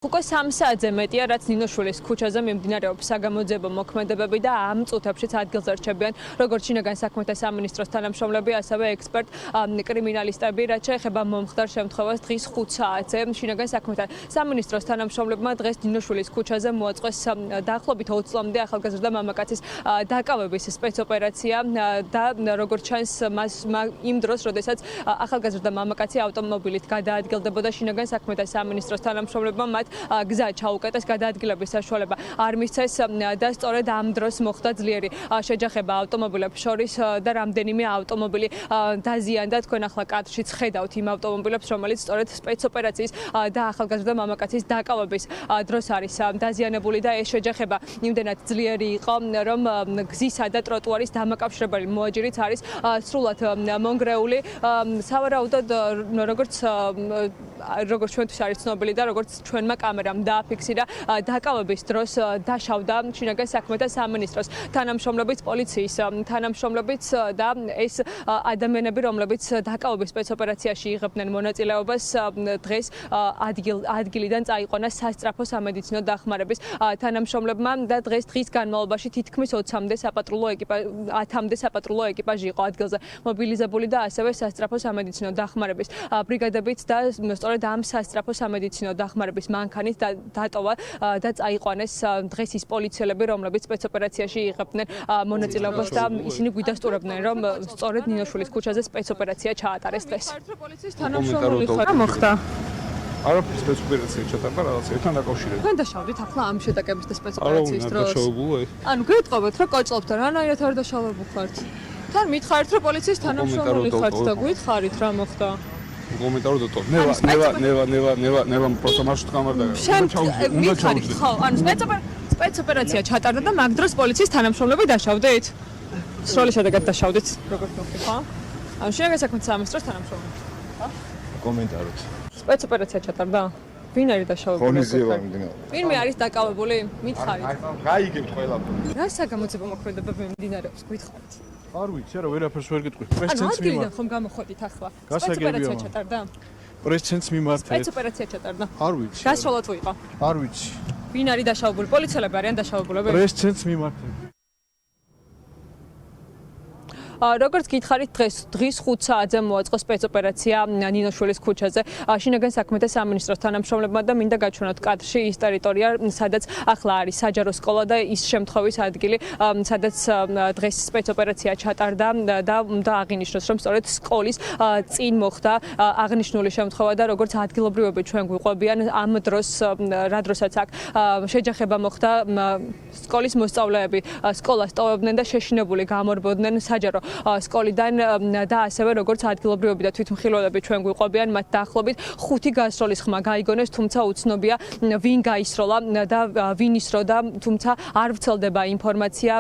უკვე 3 საათზე მეტია, რაც ნინოშვილის ქუჩაზე მიმდინარეობს საგამოძიებო მოქმედებები და ამ წუთებშიც ადგილზე რჩებიან როგორც შინაგან საქმეთა სამინისტროს თანამშრომლები, ასევე ექსპერტ კრიმინალისტები, რაც შეეხება მომხდარ შემთხვევას დღის 5 საათზე შინაგან საქმეთა სამინისტროს თანამშრომლებმა დღეს ნინოშვილის ქუჩაზე მოაწყვეს დაახლოებით 20 წლამდე ახალგაზრდა მამაკაცის დაკავების სპეცოპერაცია და როგორც ჩანს იმ დროს, როდესაც ახალგაზრდა მამაკაცი ავტომობილით გადაადგილდებოდა შინაგან საქმეთა სამინისტროს თანამშრომლებმა მათ გზა ჩაუკეტეს გადაადგილების საშუალება არ მისცეს და სწორედ ამ დროს მოხდა ძლიერი შეჯახება ავტომობილებს შორის და რამდენიმე ავტომობილი დაზიანდა. თქვენ ახლა კადრშიც ხედავთ იმ ავტომობილებს, რომელიც სწორედ სპეცოპერაციის და ახალგაზრდა მამაკაცის დაკავების დროს არის დაზიანებული და ეს შეჯახება იმდენად ძლიერი იყო, რომ გზისა და ტროტუარის დამაკავშირებელი მოაჯირიც არის სრულად მონგრეული. სავარაუდოდ როგორც ჩვენთვის არის ცნობილი და როგორც ჩვენმა კამერამ დააფიქსირა დაკავების დროს დაშავდა შინაგან საქმეთა სამინისტროს თანამშრომლებიც, პოლიციის თანამშრომლებიც და ეს ადამიანები, რომლებიც დაკავების სპეცოპერაციაში იღებდნენ მონაწილეობას, დღეს ადგილიდან წაიყვანა სასწრაფო სამედიცინო დახმარების თანამშრომლებმა და დღის განმავლობაში თითქმის 10-მდე საპატრულო ეკიპაჟი იყო ადგილზე მობილიზებული და ასევე სასწრაფო სამედიცინო დახმარების ბრიგადებიც და სწორედ ამ სასწრაფო სამედიცინო დახმარების მანქანით დატოვა და წაიყვანეს დღეს ის პოლიციელები, რომლებიც სპეცოპერაციაში იღებდნენ მონაწილეობას და ისინი გვიდასტურებდნენ, რომ სწორედ ნინოშვილის ქუჩაზე სპეცოპერაცია ჩაატარეს დღეს. პოლიციის თანამშრომელი ხარ მოხდა? არაფერი სპეცოპერაცია ჩატარდა რაღაცებთან დაკავშირებით. თქვენ დაშავდით ახლა ამ შეტაკების და სპეცოპერაციის დროს? ანუ გეტყობთ, რა კოჭლობთ, რანაირად არ დაშავებულ ხართ? თან მითხარით, რომ პოლიციის თანამშრომელი ხართ და გვითხარით რა მოხდა? კომენტარო დატო. ნევა просто маршрут გამარდა. მითხარით, ხო, ანუ სპეცოპერაცია ჩატარდა და მაგ დროს პოლიციის თანამშრომლები დაშავდით? სროლის შედეგად დაშავდით, როგორც მოხდა, ხო? ანუ შინაგან საქმეთა სამინისტროს თანამშრომლები. ხო? კომენტაროთ. სპეცოპერაცია ჩატარდა? ვინ არის დაშავებული? ღონისძიება მიმდინარეობს. ვინმე არის დაკავებული? მითხარით. გაიგებთ ყველაფერი. რა საგამოძიებო მოქმედებები მიმდინარეობს, გითხარით? არ ვიცი, არა ვერაფერს ვერ გეტყვი. პრესცენტს მიმართ. ხომ გამოხოდით ახლა? სპეცოპერაცია ჩატარდა? პრესცენტს მიმართ. სპეცოპერაცია ჩატარდა? არ ვიცი. გასროლა თუ იყო? არ ვიცი. ვინ არის დაშავებული? პოლიციელები არიან დაშავებულები? პრესცენტს მიმართ. როგორც გითხარით, დღის 5 საათზე მოაწყო სპეცოპერაცია ნინოშვილის ქუჩაზე შინაგან საქმეთა სამინისტროს თანამშრომლებმა და მინდა გაჩვენოთ კადრში ის ტერიტორია, სადაც ახლა არის საჯარო სკოლა და ის შემთხვევის ადგილი, სადაც დღეს სპეცოპერაცია ჩატარდა და უნდა აღინიშნოს, რომ სწორედ სკოლის წინ მოხდა აღნიშნული შემთხვევა და როგორც ადგილობრივები ჩვენ გვიყვებიან, ამ დროს რა დროსაც აქ შეჯახება მოხდა, სკოლის მოსწავლეები სკოლას ტოვებდნენ და შეშინებული გამორბოდნენ საჯარო სკოლიდან და ასევე როგორც ადგილობრივები და თვითმხილველები ჩვენ გვიყვებიან, მათ დაახლოებით 5 გასროლის ხმა გაიგონეს, თუმცა უცნობია ვინ გაისროლა და ვინ ისროდა, თუმცა არ ვრცელდება ინფორმაცია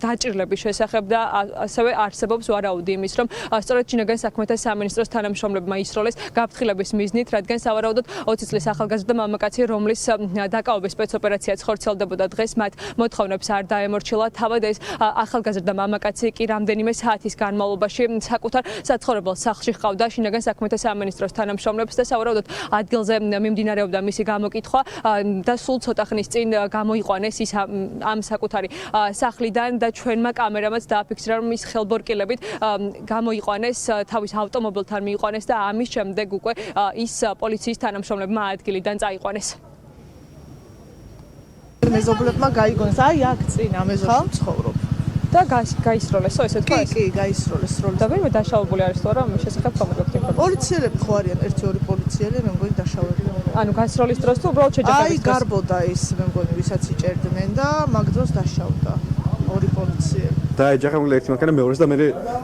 დაჭირლების შესახებ და ასევე არსებობს ვარაუდი იმის, რომ სწორედ შინაგან საქმეთა სამინისტროს თანამშრომლებმა ისროლეს გაფრთხილების მიზნით, რადგან სავარაუდოდ 20 წლის ახალგაზრდა მამაკაცი, რომლის დაკავების სპეცოპერაციაც ხორციელდებოდა დღეს, მათ მოთხოვნებს არ დაემორჩილა. თავად ეს ახალგაზრდა მამაკაცი კი რამდენიმე საათის განმავლობაში საკუთარ საცხოვრებელ სახლში ჰყავდა შინაგან საქმეთა სამინისტროს თანამშრომლებს და სავარაუდოდ ადგილზე მიმდინარეობდა მისი გამოკითხვა და სულ ცოტა ხნის წინ გამოიყვანეს ის ამ საკუთარი სახლიდან და ჩვენმა კამერამაც დააფიქსირა, რომ ის ხელბორკილებით გამოიყვანეს, თავის ავტომობილთან მიიყვანეს და ამის შემდეგ უკვე ის პოლიციის თანამშრომლებმა ადგილიდან წაიყვანეს. მეზობლებმა გაიგონეს, აი აქ წინ ამეზობ ცხოვრობ. და გაისროლესო ესე თქვა? კი, გაისროლეს სროლის. და ვინმე დაშავებული არის თუ არა, მის შესახებ ხომ გქონდა? პოლიციელები ხო არიან, 1-2 პოლიციელი, მე მგონი დაშავებული. ანუ გასროლის დროს თუ უბრალოდ შეჯახების აი გარბოდა ის, მე მგონი, ვისაც იჭერდნენ და მაგ დროს დაშავდა 2 პოლიციელი. დაეჯახა მგონი ერთი მანქანა მეორეს და მე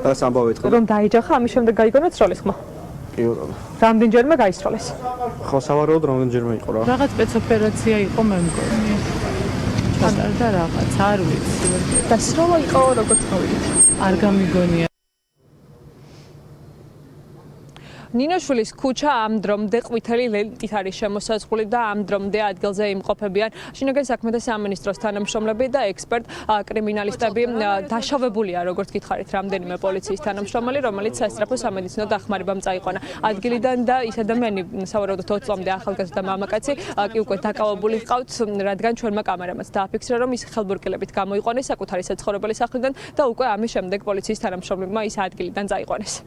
რაღაც ამბავი ეთქო. რომ დაეჯახა, ამის შემდეგ გაიგონეთ სროლის ხმა? კი, ბატონო. რამდენჯერმე გაისროლეს? ხო, სავარაუდოდ რამდენჯერმე იყო რა. რაღაც სპეცოპერაცია იყო, მე მგონი. ჩატარდა რაღაც, არ ვიცი. და სროლა იყო როგორც გავიგეთ. არ გამიგონია. ნინოშვილის ქუჩა ამ დრომდე ყვითელი ლენტით არის შემოსაზღვრული და ამ დრომდე ადგილზე იმყოფებიან შინაგან საქმეთა სამინისტროს თანამშრომლები და ექსპერტ კრიმინალისტები. დაშავებულია, როგორც გითხარით, რამდენიმე პოლიციის თანამშრომელი, რომელიც სასწრაფო სამედიცინო დახმარებამ წაიყვანა ადგილიდან და ის ადამიანი, სავარაუდოდ 20 წლამდე ახალგაზრდა მამაკაცი, კი უკვე დაკავებული ჰყავთ, რადგან ჩვენმა კამერამაც დააფიქსირა, რომ ის ხელბურკილებით გამოიყვანეს საკუთარი საცხოვრებელი სახლიდან და უკვე ამის შემდეგ პოლიციის თანამშრომლებმა ის ადგილიდან წაიყვანეს.